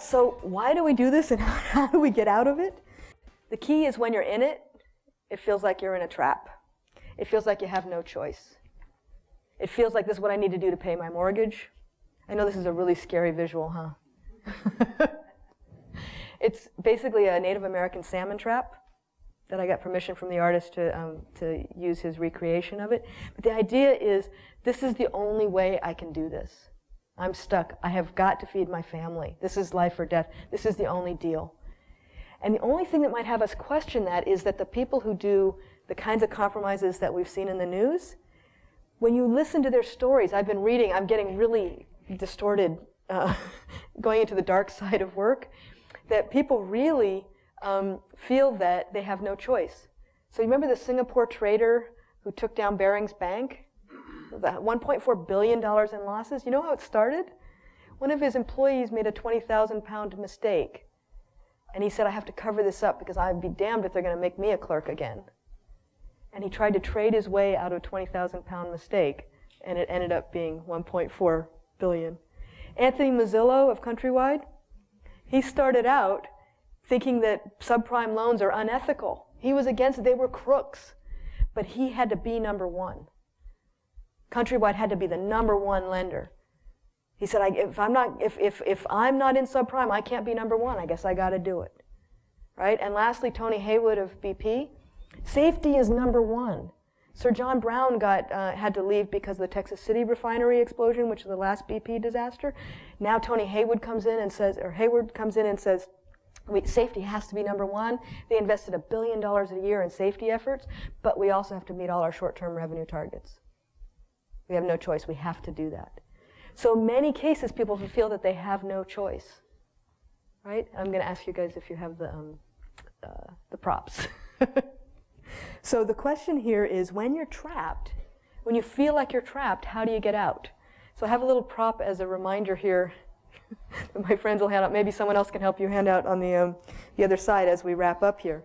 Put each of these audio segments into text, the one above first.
So why do we do this and how do we get out of it? The key is when you're in it, it feels like you're in a trap. It feels like you have no choice. It feels like this is what I need to do to pay my mortgage. I know this is a really scary visual, huh? It's basically a Native American salmon trap that I got permission from the artist to use his recreation of it. But the idea is, this is the only way I can do this. I'm stuck. I have got to feed my family. This is life or death. This is the only deal. And the only thing that might have us question that is that the people who do the kinds of compromises that we've seen in the news, when you listen to their stories, I've been reading, I'm getting really distorted, going into the dark side of work, that people really feel that they have no choice. So you remember the Singapore trader who took down Barings Bank? The $1.4 billion in losses. You know how it started? One of his employees made a 20,000 pound mistake. And he said, I have to cover this up because I'd be damned if they're going to make me a clerk again. And he tried to trade his way out of a 20,000 pound mistake, and it ended up being 1.4 billion. Anthony Mazzillo of Countrywide, he started out thinking that subprime loans are unethical. He was against it. They were crooks. But he had to be number one. Countrywide had to be the number one lender. He said, if I'm not in subprime, I can't be number one. I guess I got to do it. Right? And lastly, Tony Haywood of BP. Safety is number one. Sir John Brown had to leave because of the Texas City refinery explosion, which is the last BP disaster. Now Tony Haywood comes in and says, safety has to be number one. They invested $1 billion a year in safety efforts, but we also have to meet all our short-term revenue targets. We have no choice. We have to do that. So in many cases, people feel that they have no choice. Right? I'm going to ask you guys if you have the props. So the question here is, when you're trapped, when you feel like you're trapped, how do you get out? So I have a little prop as a reminder here that my friends will hand out. Maybe someone else can help you hand out on the other side as we wrap up here.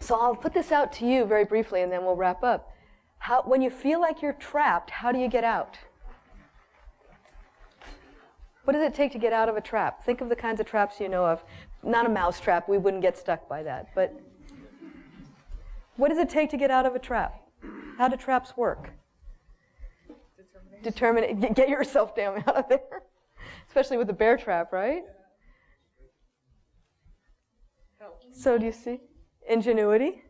So I'll put this out to you very briefly, and then we'll wrap up. When you feel like you're trapped, how do you get out? What does it take to get out of a trap? Think of the kinds of traps you know of. Not a mouse trap. We wouldn't get stuck by that. But what does it take to get out of a trap? How do traps work? Get yourself down out of there. Especially with the bear trap, right? So do you see? Ingenuity.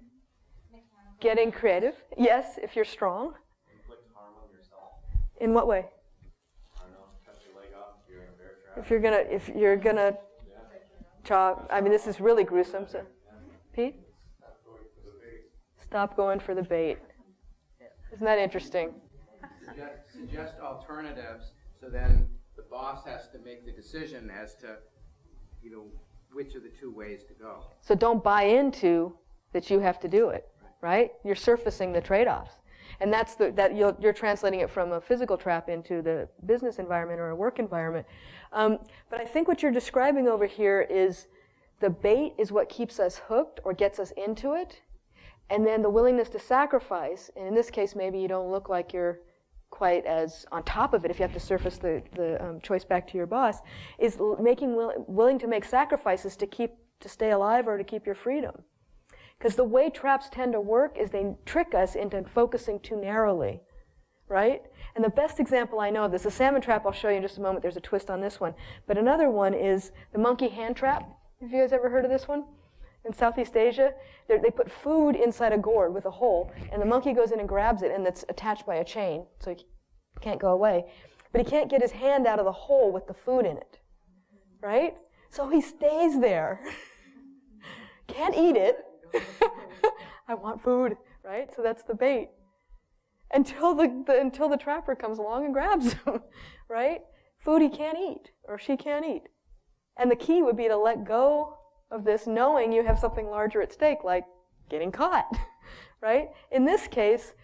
Getting creative. Yes, if you're strong. Inflict harm on yourself. In what way? I don't know, cut your leg off if you're in a bear trap. If you're gonna chop, I mean, this is really gruesome. So, Pete? Stop going for the bait. Isn't that interesting? Suggest alternatives, so then the boss has to make the decision as to, which of the two ways to go. So don't buy into that you have to do it, right? You're surfacing the trade-offs. And that's you're translating it from a physical trap into the business environment or a work environment. But I think what you're describing over here is the bait is what keeps us hooked or gets us into it. And then the willingness to sacrifice, and in this case maybe you don't look like you're quite as on top of it if you have to surface the choice back to your boss, is willing to make sacrifices to stay alive or to keep your freedom. Because the way traps tend to work is they trick us into focusing too narrowly, right? And the best example I know of this, the salmon trap I'll show you in just a moment, there's a twist on this one, but another one is the monkey hand trap. Have you guys ever heard of this one? In Southeast Asia, they put food inside a gourd with a hole, and the monkey goes in and grabs it, and it's attached by a chain, so he can't go away. But he can't get his hand out of the hole with the food in it, right? So he stays there. Can't eat it. I want food, right? So that's the bait. Until the trapper comes along and grabs him, right? Food he can't eat, or she can't eat. And the key would be to let go of this, knowing you have something larger at stake, like getting caught, right? In this case,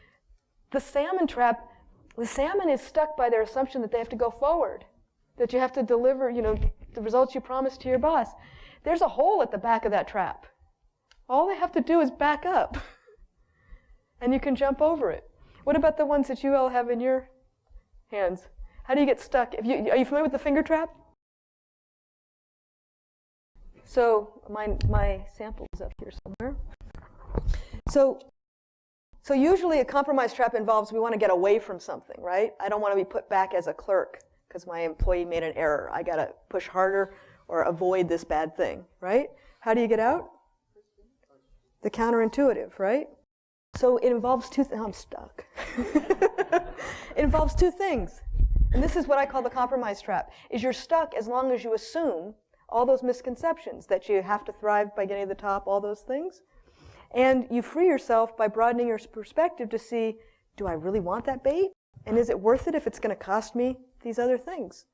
the salmon trap, the salmon is stuck by their assumption that they have to go forward, that you have to deliver, the results you promised to your boss. There's a hole at the back of that trap. All they have to do is back up, and you can jump over it. What about the ones that you all have in your hands? How do you get stuck? Are you familiar with the finger trap? So my sample is up here somewhere. So usually a compromise trap involves we want to get away from something, right? I don't want to be put back as a clerk because my employee made an error. I got to push harder or avoid this bad thing, right? How do you get out? The counterintuitive, right? So it involves I'm stuck. It involves two things. And this is what I call the compromise trap, is you're stuck as long as you assume all those misconceptions that you have to thrive by getting to the top, all those things. And you free yourself by broadening your perspective to see, do I really want that bait? And is it worth it if it's going to cost me these other things?